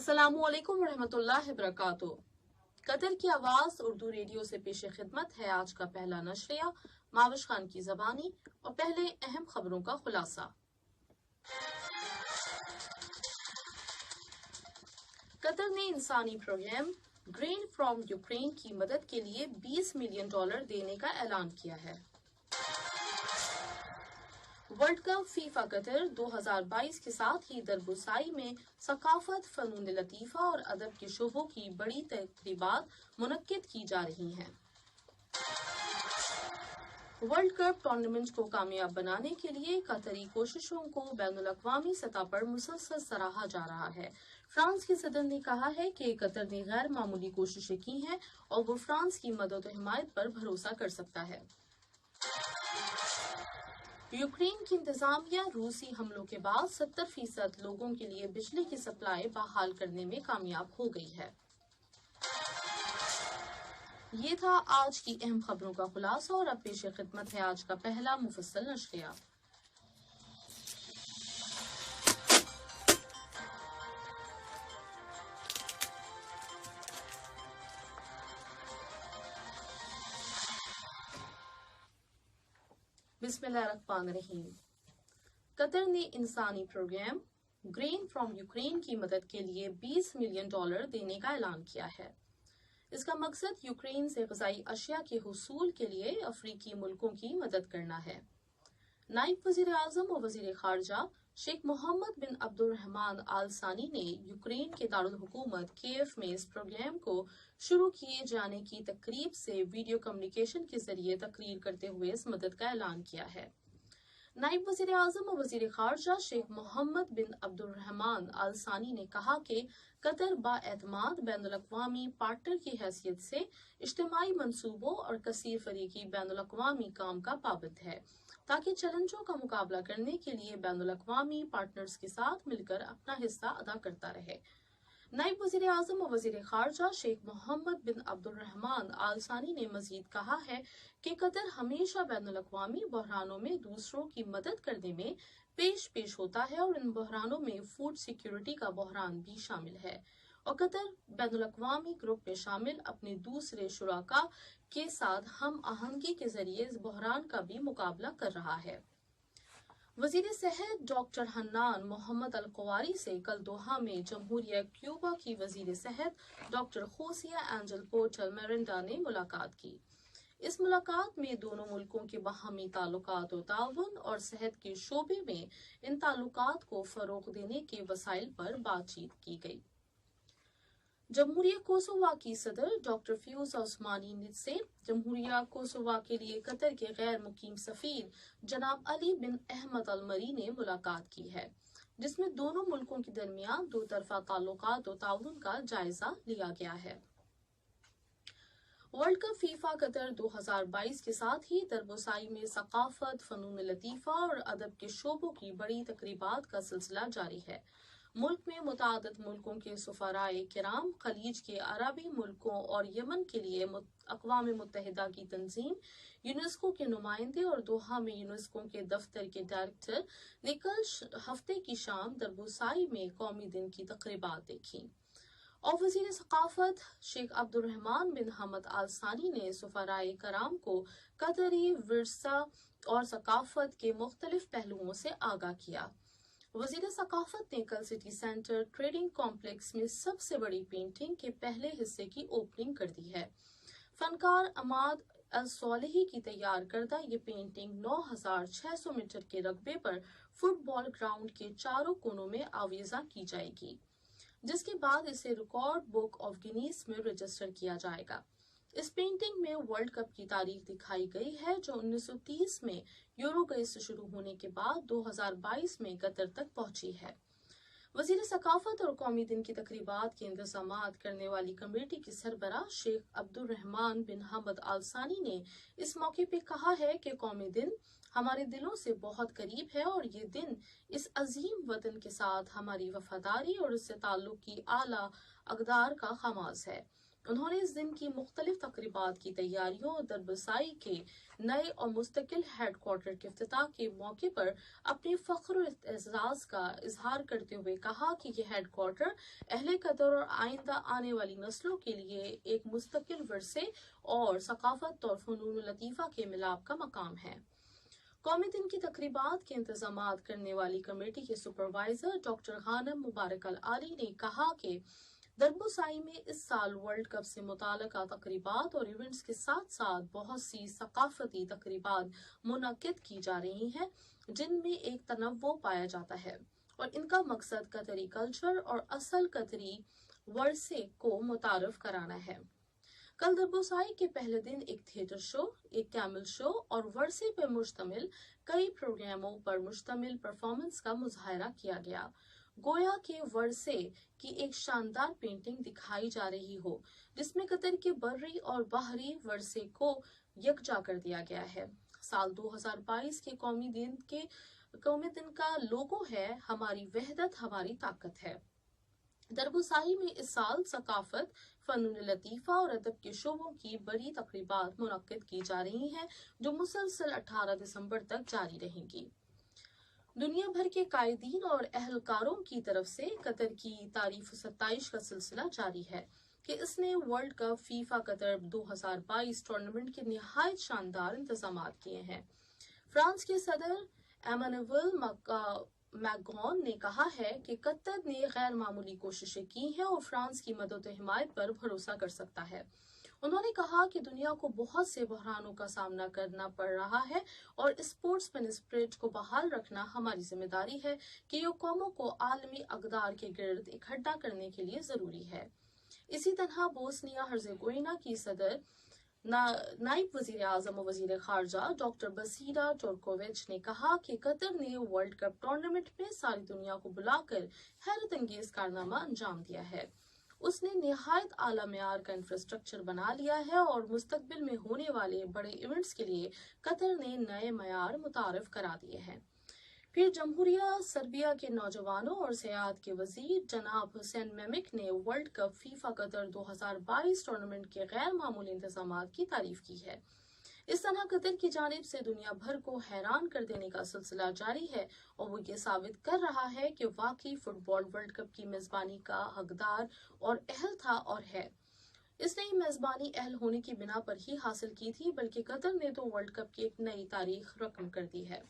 अस्सलामु अलैकुम रहमतुल्लाहि वबरकातुहू। कतर की आवाज उर्दू रेडियो से पेश खिदमत है आज का पहला नशरिया माविश खान की जबानी और पहले अहम खबरों का खुलासा। कतर ने इंसानी प्रोग्राम ग्रेन फ्रॉम यूक्रेन की मदद के लिए $20 मिलियन देने का ऐलान किया है। वर्ल्ड कप फीफा कतर 2022 के साथ ही दरबुसाई में सकाफत, फनून लतीफ़ा और अदब के शोबों की बड़ी तकरीबात मुनक्किद की जा रही हैं। वर्ल्ड कप टूर्नामेंट को कामयाब बनाने के लिए कतरी कोशिशों को बैनुल-अक़वामी सतह पर मुसलसल सराहा जा रहा है। फ्रांस के सदर ने कहा है कि कतर ने गैर मामूली कोशिशें की हैं और वो फ्रांस की मदद और हिमायत पर भरोसा कर सकता है। यूक्रेन की इंतजामिया रूसी हमलों के बाद 70% लोगों के लिए बिजली की सप्लाई बहाल करने में कामयाब हो गई है। ये था आज की अहम खबरों का खुलासा और अब पेश खिदमत है आज का पहला मुफस्सल नशरिया। बिस्मिल्लाहिर्रहमानिर्रहीम। कतर ने इंसानी प्रोग्राम ग्रेन फ्रॉम यूक्रेन की मदद के लिए $20 मिलियन देने का ऐलान किया है। इसका मकसद यूक्रेन से ग़िज़ाई अशिया के हुसूल के लिए अफ्रीकी मुल्कों की मदद करना है। नायब वज़ीर आज़म और वज़ीर ख़ारजा शेख मोहम्मद बिन अब्दुर्रहमान आल सानी ने यूक्रेन के दारुल हुकूमत कीव में इस प्रोग्राम को शुरू किए जाने की तकरीब से वीडियो कम्युनिकेशन के जरिए तकरीर करते हुए इस मदद का ऐलान किया है। नायब वज़ीर आज़म और वज़ीर ख़ारजा शेख मोहम्मद बिन अब्दुर्रहमान आल सानी ने कहा कि कतर बाएतमाद बैनुल-अक़वामी पार्टनर की हैसियत से इज्तिमाई मंसूबों और कसीर फरीकी बैनुल-अक़वामी काम का पाबंद है ताकि चैलेंजों का मुकाबला करने के लिए बैनुल-अक़वामी पार्टनर्स के साथ मिलकर अपना हिस्सा अदा करता रहे। नायब वज़ीर आज़म और वज़ीर ख़ारजा शेख मोहम्मद बिन अब्दुर्रहमान आल सानी ने मज़ीद कहा है कि कतर हमेशा बैनुल-अक़वामी बहरानों में दूसरों की मदद करने में पेश होता है और इन बहरानों में फूड सिक्योरिटी का बहरान भी शामिल है और कतर बैनुल-अक़वामी ग्रुप में शामिल अपने दूसरे शुराका के साथ हम आहंगी के जरिए इस बहरान का भी मुकाबला कर रहा है। वज़ीर सेहत डॉक्टर हन्नान मोहम्मद अल-कुवारी से कल दोहा में जमहूरिया क्यूबा की वज़ीर सेहत डॉक्टर खोसिया एंजल पोर्टल मेरिंडा ने मुलाकात की। इस मुलाकात में दोनों मुल्कों के बाहमी ताल्लुकात और ताउन और सेहत के शोबे में इन ताल्लुकात को फ़रोग़ देने के वसाइल पर बातचीत की गई। जमहूरिया कोसोवा की सदर डॉक्टर फियूज़ा उस्मानी से जमहूरिया कोसोवा के लिए कतर के गैर मुकीम सफ़ीर जनाब अली बिन अहमद अल मरी ने मुलाकात की है, जिसमें दोनों मुल्कों के दरमियान दो तरफ़ा ताल्लुकात और ताउन का जायजा लिया गया है। वर्ल्ड कप फीफा कतर 2022 के साथ ही दरबोसाई में सकाफत, फनून लतीफ़ा और अदब के शोबों की बड़ी तकरीबात का सिलसिला जारी है। मुल्क में मुताअद्दिद मुल्कों के सफ़राए किराम, खलीज के अरबी मुल्कों और यमन के लिए अक़वाम मुत्तहिदा की तंजीम, यूनेस्को के नुमाइंदे और दोहा में यूनेस्को के दफ्तर के डायरेक्टर ने कल हफ्ते की शाम दरबोसाई में कौमी दिन की तकरीबात देखी और वज़ीर सकाफत शेख अब्दुर्रहमान बिन हमद आल सानी ने सफ़राए कराम को कतरी विरसा और सकाफत के मुख्तलिफ पहलुओं से आगाह किया। वज़ीर सकाफत ने कल सिटी सेंटर ट्रेडिंग कॉम्प्लेक्स में सबसे बड़ी पेंटिंग के पहले हिस्से की ओपनिंग कर दी है। फनकार अमाद अल सोलही की तैयार करदा ये पेंटिंग 9600 मीटर के रकबे पर फुटबॉल ग्राउंड के चारों कोनों में आवेजा की जाएगी, जिसके बाद इसे रिकॉर्ड बुक ऑफ गिनीज में रजिस्टर किया जाएगा। इस पेंटिंग में वर्ल्ड कप की तारीख दिखाई गई है जो 1930 में यूरोगए से शुरू होने के बाद 2022 में कतर तक पहुंची है। वज़ीर सकाफत और कौमी दिन की तकरीबात के इंतज़ामात करने वाली कमेटी की सरबराह शेख अब्दुर्रहमान बिन हमद आल सानी ने इस मौके पर कहा है कि कौमी दिन हमारे दिलों से बहुत करीब है और ये दिन इस अजीम वतन के साथ हमारी वफादारी और इससे ताल्लुक़ की आला अक़दार का खमास है। انہوں نے اس دن کی مختلف تقریبات کی تیاریوں اور دربسائی کے نئے اور مستقل ہیڈ کوارٹر کے افتتاح کے موقع پر اپنے فخر و اعزاز کا اظہار کرتے ہوئے کہا کہ یہ ہیڈ کوارٹر اہل قطر اور آئندہ آنے والی نسلوں کے لیے ایک مستقل ورثے اور ثقافت اور فنون لطیفہ کے ملاپ کا مقام ہے۔ قومی دن کی تقریبات کے انتظامات کرنے والی کمیٹی کے سپروائزر ڈاکٹر غانم مبارک العالی نے کہا کہ دربوسائی میں اس سال ورلڈ کپ سے متعلقہ تقریبات اور ایونٹس کے ساتھ ساتھ بہت سی ثقافتی تقریبات منعقد کی جا رہی ہیں جن میں ایک تنوع پایا جاتا ہے اور ان کا مقصد قطری کلچر اور اصل قطری ورثے کو متعارف کرانا ہے۔ کل دربوسائی کے پہلے دن ایک تھیٹر شو، ایک کیمل شو اور ورثے پر مشتمل کئی پروگراموں پر مشتمل پرفارمنس کا مظاہرہ کیا گیا، گویا کہ ورثے کی ایک شاندار پینٹنگ دکھائی جا رہی ہو جس میں قطر کے بری اور بحری ورثے کو یکجا کر دیا گیا ہے۔ سال 2022 کے قومی دن کا لوگو ہے ہماری وحدت ہماری طاقت ہے۔ دربوسائی میں اس سال ثقافت، فنون لطیفہ اور ادب کے شعبوں کی بڑی تقریبات منعقد کی جا رہی ہیں جو مسلسل 18 دسمبر تک جاری رہیں گی۔ دنیا بھر کے قائدین اور اہلکاروں کی طرف سے قطر کی تعریف و ستائش کا سلسلہ جاری ہے کہ اس نے ورلڈ کپ فیفا قطر 2022 ٹورنامنٹ کے نہایت شاندار انتظامات کیے ہیں۔ فرانس کے صدر ایمانوئل میکرون نے کہا ہے کہ قطر نے غیر معمولی کوششیں کی ہیں اور فرانس کی مدد و حمایت پر بھروسہ کر سکتا ہے۔ انہوں نے کہا کہ دنیا کو بہت سے بحرانوں کا سامنا کرنا پڑ رہا ہے اور اسپورٹس مین اسپرٹ کو بحال رکھنا ہماری ذمہ داری ہے کہ یہ قوموں کو عالمی اقدار کے گرد اکٹھا کرنے کے لیے ضروری ہے۔ اسی طرح بوسنیا ہرزیگوئینا کی صدر نائب وزیر اعظم و وزیر خارجہ ڈاکٹر بسیرا ٹورکوویچ نے کہا کہ قطر نے ورلڈ کپ ٹورنامنٹ میں ساری دنیا کو بلا کر حیرت انگیز کارنامہ انجام دیا ہے۔ اس نے نہایت اعلیٰ معیار کا انفراسٹرکچر بنا لیا ہے اور مستقبل میں ہونے والے بڑے ایونٹس کے لیے قطر نے نئے معیار متعارف کرا دیے ہیں۔ پھر جمہوریہ سربیا کے نوجوانوں اور سیاحت کے وزیر جناب حسین میمک نے ورلڈ کپ فیفا قطر 2022 ٹورنامنٹ کے غیر معمولی انتظامات کی تعریف کی ہے۔ اس طرح قطر کی جانب سے دنیا بھر کو حیران کر دینے کا سلسلہ جاری ہے اور وہ یہ ثابت کر رہا ہے کہ واقعی فٹ بال ورلڈ کپ کی میزبانی کا حقدار اور اہل تھا اور ہے۔ اس نے میزبانی اہل ہونے کی بنا پر ہی حاصل کی تھی بلکہ قطر نے تو ورلڈ کپ کی ایک نئی تاریخ رقم کر دی ہے۔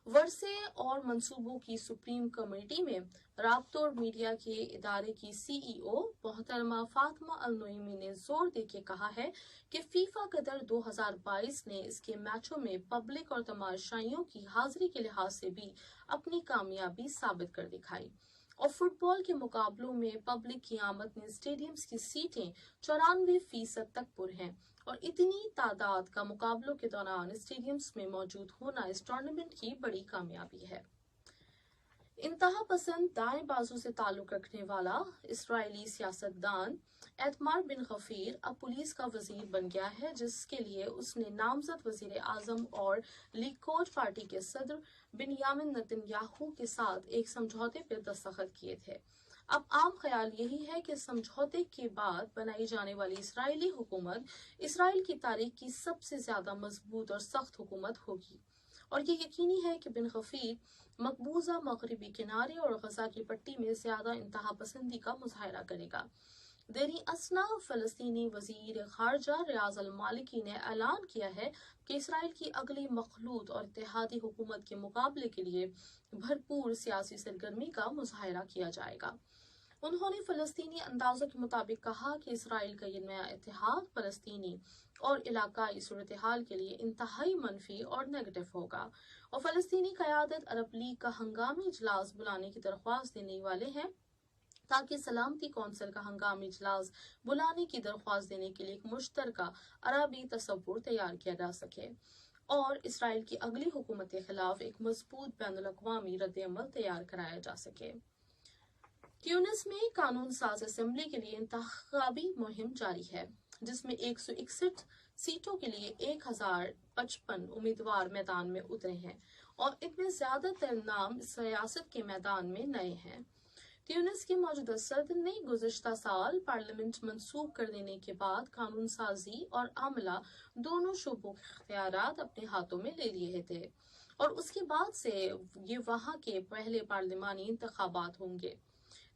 ورثے اور منصوبوں کی سپریم کمیٹی میں رابطوں اور میڈیا کے ادارے کی سی ای او محترمہ فاطمہ النعیمی نے زور دے کے کہا ہے کہ فیفا قطر 2022 نے اس کے میچوں میں پبلک اور تماشائیوں کی حاضری کے لحاظ سے بھی اپنی کامیابی ثابت کر دکھائی اور فٹ بال کے مقابلوں میں پبلک کی آمد میں اسٹیڈیمز کی سیٹیں 94% تک پر ہیں اور اتنی تعداد کا مقابلوں کے دوران اسٹیڈیمز میں موجود ہونا اس ٹورنامنٹ کی بڑی کامیابی ہے۔ انتہا پسند دائیں بازو سے تعلق رکھنے والا اسرائیلی سیاستدان ایتمار بن غفیر اب پولیس کا وزیر بن گیا ہے جس کے لیے اس نے نامزد وزیر اعظم اور لیکوڈ پارٹی کے صدر بنیامن نتن یاہو کے ساتھ ایک سمجھوتے پر دستخط کیے تھے۔ اب عام خیال یہی ہے کہ سمجھوتے کے بعد بنائی جانے والی اسرائیلی حکومت اسرائیل کی تاریخ کی سب سے زیادہ مضبوط اور سخت حکومت ہوگی اور یہ یقینی ہے کہ بن غفیر مقبوضہ مغربی کنارے اور غزہ کی پٹی میں زیادہ انتہا پسندی کا مظاہرہ کرے گا۔ دیر اثنا فلسطینی وزیر خارجہ ریاض المالکی نے اعلان کیا ہے کہ اسرائیل کی اگلی مخلوط اور اتحادی حکومت کے مقابلے کے لیے بھرپور سیاسی سرگرمی کا مظاہرہ کیا جائے گا۔ انہوں نے فلسطینی اندازوں کے مطابق کہا کہ اسرائیل کا یہ نیا اتحاد فلسطینی اور علاقائی صورتحال کے لیے انتہائی منفی اور نیگیٹو ہوگا اور فلسطینی قیادت عرب لیگ کا ہنگامی اجلاس بلانے کی درخواست دینے والے ہیں تاکہ سلامتی کونسل کا ہنگامی اجلاس بلانے کی درخواست دینے کے لیے ایک مشترکہ عربی تصور تیار کیا جا سکے اور اسرائیل کی اگلی حکومت کے خلاف ایک مضبوط بین الاقوامی رد عمل تیار کرایا جا سکے۔ تیونس میں قانون ساز اسمبلی کے لیے انتخابی مہم جاری ہے جس میں 161 سیٹوں کے لیے 1055 امیدوار میدان میں اترے ہیں اور ان میں زیادہ تر نام سیاست کے میدان میں نئے ہیں۔ ट्यूनिस के मौजूदा सदर ने गुज़िश्ता साल पार्लियामेंट मंसूब कर देने के बाद कानून साजी और आमला दोनों शोबों के इख्तियारात अपने हाथों में ले लिए थे और उसके बाद से ये वहाँ के पहले पार्लिमानी इंतखाबात होंगे।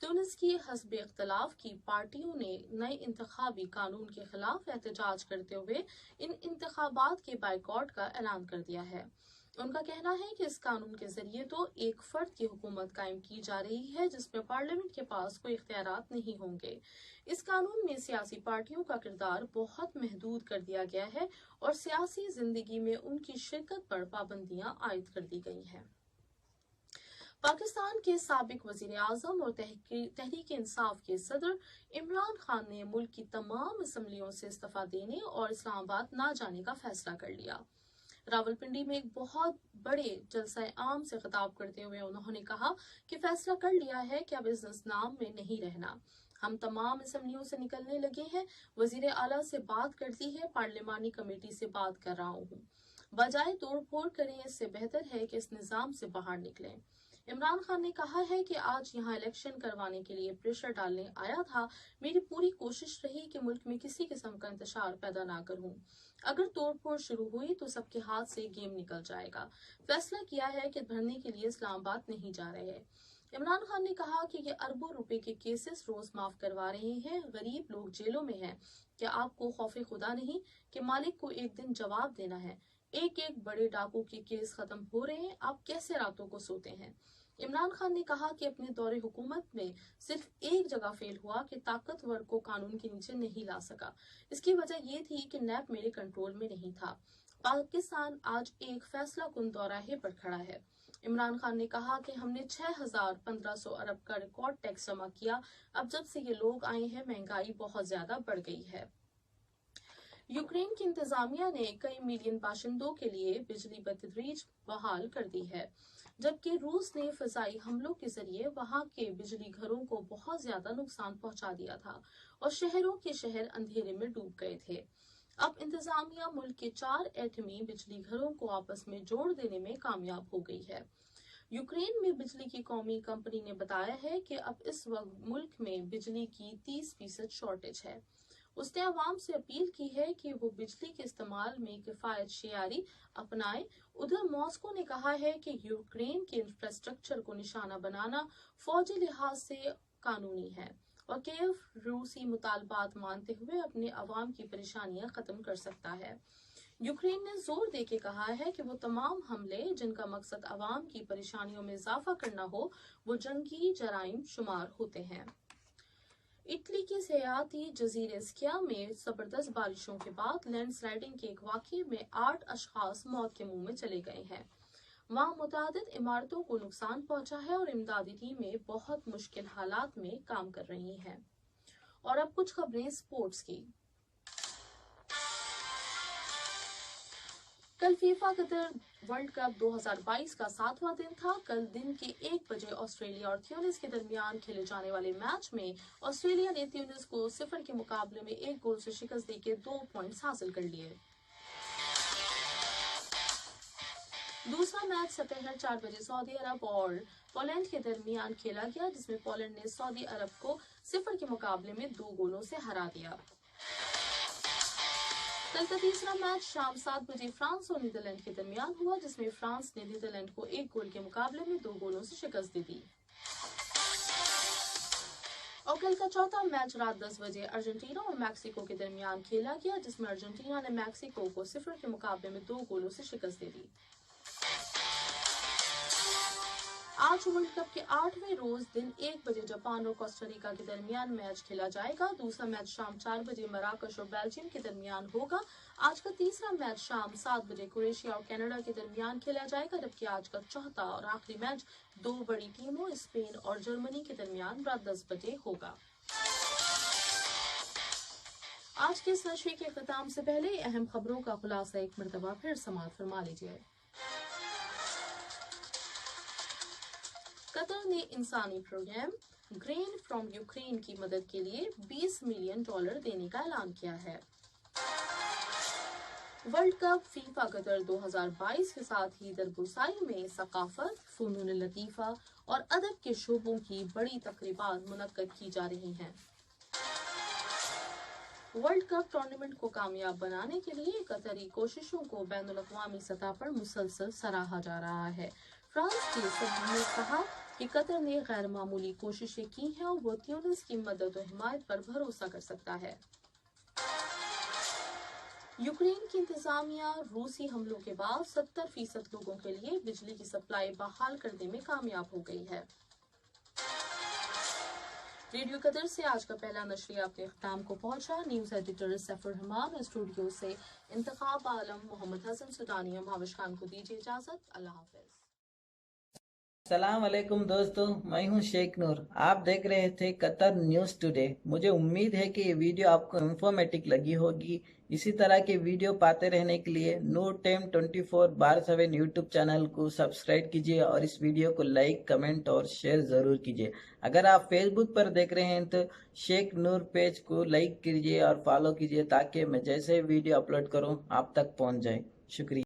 ट्यूनिस की हस्ब इख्तलाफ की पार्टियों ने नए इंतखाबी कानून के खिलाफ एहतजाज करते हुए इन इंतखाबात के बाइकॉट का ऐलान कर दिया है। उनका कहना है कि इस कानून के जरिए तो एक फर्द की हुकूमत कायम की जा रही है जिसमें पार्लियामेंट के पास कोई इख्तियारात नहीं होंगे। इस कानून में सियासी पार्टियों का किरदार बहुत महदूद कर दिया गया है और सियासी जिंदगी में उनकी शिरकत पर पाबंदियां आयद कर दी गई हैं। पाकिस्तान के साबिक वजीर आजम और तहरीक इंसाफ के सदर इमरान खान ने मुल्क की तमाम असम्बलियों से इस्तीफा देने और इस्लामाबाद ना जाने का फैसला कर लिया। रावलपिंडी में एक बहुत बड़े जलसा आम से खिताब करते हुए उन्होंने कहा कि फैसला कर लिया है कि अब इस नाम में नहीं रहना। हम तमाम असम्बलियों से निकलने लगे हैं। वजीर आला से बात कर ली है, पार्लिमानी कमेटी से बात कर रहा हूँ। बजाय तोड़ फोड़ करें, इससे बेहतर है कि इस निज़ाम से बाहर निकलें। इमरान खान ने कहा है कि आज यहाँ इलेक्शन करवाने के लिए प्रेशर डालने आया था। मेरी पूरी कोशिश रही कि मुल्क में किसी किस्म का इंतशार पैदा ना करूं। अगर तोड़फोड़ शुरू हुई तो सबके हाथ से गेम निकल जाएगा। फैसला किया है कि भरने के लिए इस्लामाबाद नहीं जा रहे। इमरान खान ने कहा कि ये अरबों रुपए के केसेस रोज माफ करवा रहे हैं। गरीब लोग जेलों में हैं। क्या आपको खौफे खुदा नहीं कि मालिक को एक दिन जवाब देना है? एक एक बड़े डाकू के केस खत्म हो रहे हैं, आप कैसे रातों को सोते हैं? इमरान खान ने कहा कि अपने दौरे हुकूमत में सिर्फ एक जगह फेल हुआ कि ताकतवर को कानून के नीचे नहीं ला सका। इसकी वजह ये थी कि नैब मेरे कंट्रोल में नहीं था। पाकिस्तान आज एक फैसला कुन दौराहे पर खड़ा है। इमरान खान ने कहा कि हमने 6,1500 अरब का रिकॉर्ड टैक्स जमा किया। अब जब से ये लोग आए हैं महंगाई बहुत ज्यादा बढ़ गई है। यूक्रेन की इंतजामिया ने कई मिलियन बाशिंदों के लिए बिजली बतदरीज बहाल कर दी है, जबकि रूस ने फिजाई हमलों के जरिए वहां के बिजली घरों को बहुत ज्यादा नुकसान पहुंचा दिया था और शहरों के शहर अंधेरे में डूब गए थे। अब इंतजामिया मुल्क के 4 एटमी बिजली घरों को आपस में जोड़ देने में कामयाब हो गई है। यूक्रेन में बिजली की कौमी कंपनी ने बताया है कि अब इस वक्त मुल्क में बिजली की 30% शॉर्टेज है। उसने अवाम से अपील की है कि वो बिजली के इस्तेमाल में किफायत शेयारी अपनाए। उधर मॉस्को ने कहा है कि यूक्रेन के इंफ्रास्ट्रक्चर को निशाना बनाना फौजी लिहाज से कानूनी है और कीव रूसी मुतालबात मानते हुए अपने अवाम की परेशानियां खत्म कर सकता है। यूक्रेन ने जोर देके कहा है कि वो तमाम हमले जिनका मकसद अवाम की परेशानियों में इजाफा करना हो, वो जंगी जराइम शुमार होते हैं। इटली के सयाती जजीरे स्किया में जबरदस्त बारिशों के बाद लैंडस्लाइडिंग के एक वाक़ये में 8 अशखास मौत के मुंह में चले गए हैं। वहां मुतादिद इमारतों को नुकसान पहुंचा है और इमदादी टीमें बहुत मुश्किल हालात में काम कर रही हैं। और अब कुछ खबरें स्पोर्ट्स की। कल फीफा कतर वर्ल्ड कप 2022 का 7वां दिन था। कल दिन के 1 बजे ऑस्ट्रेलिया और ट्यूनिस के दरमियान खेले जाने वाले मैच में ऑस्ट्रेलिया ने ट्यूनिस को 0 के मुकाबले में 1 गोल से शिकस्त देकर 2 पॉइंट्स हासिल कर लिए। दूसरा मैच दोपहर 4 बजे सऊदी अरब और पोलैंड के दरमियान खेला गया, जिसमें पोलैंड ने सऊदी अरब को 0 के मुकाबले में 2 गोलों से हरा दिया। कल का तीसरा मैच शाम 7 बजे फ्रांस और नीदरलैंड के दरमियान हुआ, जिसमें फ्रांस ने नीदरलैंड को 1 गोल के मुकाबले में 2 गोलों से शिकस्त दे दी। और कल का चौथा मैच रात 10 बजे अर्जेंटीना और मैक्सिको के दरमियान खेला गया, जिसमें अर्जेंटीना ने मैक्सिको को 0 के मुकाबले में 2 गोलों से शिकस्त दे दी। आज वर्ल्ड कप के 8वें रोज दिन 1 बजे जापान और कोस्टारिका के दरमियान मैच खेला जाएगा। दूसरा मैच शाम 4 बजे मराकश और बेल्जियम के दरमियान होगा। आज का तीसरा मैच शाम 7 बजे क्रोएशिया और कनाडा के दरमियान खेला जाएगा, जबकि आज का चौथा और आखिरी मैच 2 बड़ी टीमों स्पेन और जर्मनी के दरमियान रात 10 बजे होगा। आज के इस नशरे के इख्तिताम से पहले अहम खबरों का खुलासा एक मरतबा फिर समाअत फरमा लीजिए। कतर ने इंसानी प्रोग्राम ग्रेन फ्रॉम यूक्रेन की मदद के लिए $20 मिलियन देने का ऐलान किया है। वर्ल्ड कप फीफा कतर 2022 के साथ ही दरबुसाई में सकाफत, फ़नून लतीफ़ा और अदब के शोबों की बड़ी तकरीबात मुनक्कद की जा रही हैं। वर्ल्ड कप टूर्नामेंट को कामयाब बनाने के लिए कतरी कोशिशों को बैनुल अक़वामी सतह पर मुसलसल सराहा जा रहा है। फ्रांस के सदर ने कहा कि कतर ने गैर मामूली कोशिशें की हैं और वो ट्यूनिस की मदद और हिमायत पर भरोसा कर सकता है। यूक्रेन की इंतजामिया रूसी हमलों के बाद 70% लोगों के लिए बिजली की सप्लाई बहाल करने में कामयाब हो गई है। रेडियो कतर से आज का पहला नशरिया अपने अख्ताम को पहुंचा। न्यूज एडिटर सफर हमाम, स्टूडियो से इंतखाब आलम, मोहम्मद हसन सुडानी, भाविश खान को दीजिए इजाजत। अल्लाह हाफिज। सलाम अलैकुम दोस्तों, मैं हूं शेख नूर। आप देख रहे थे कतर न्यूज़ टुडे। मुझे उम्मीद है कि ये वीडियो आपको इंफॉर्मेटिव लगी होगी। इसी तरह के वीडियो पाते रहने के लिए नूर टाइम 24/7 यूट्यूब चैनल को सब्सक्राइब कीजिए और इस वीडियो को लाइक, कमेंट और शेयर ज़रूर कीजिए। अगर आप फेसबुक पर देख रहे हैं तो शेख नूर पेज को लाइक कीजिए और फॉलो कीजिए ताकि मैं जैसे वीडियो अपलोड करूँ आप तक पहुँच जाए। शुक्रिया।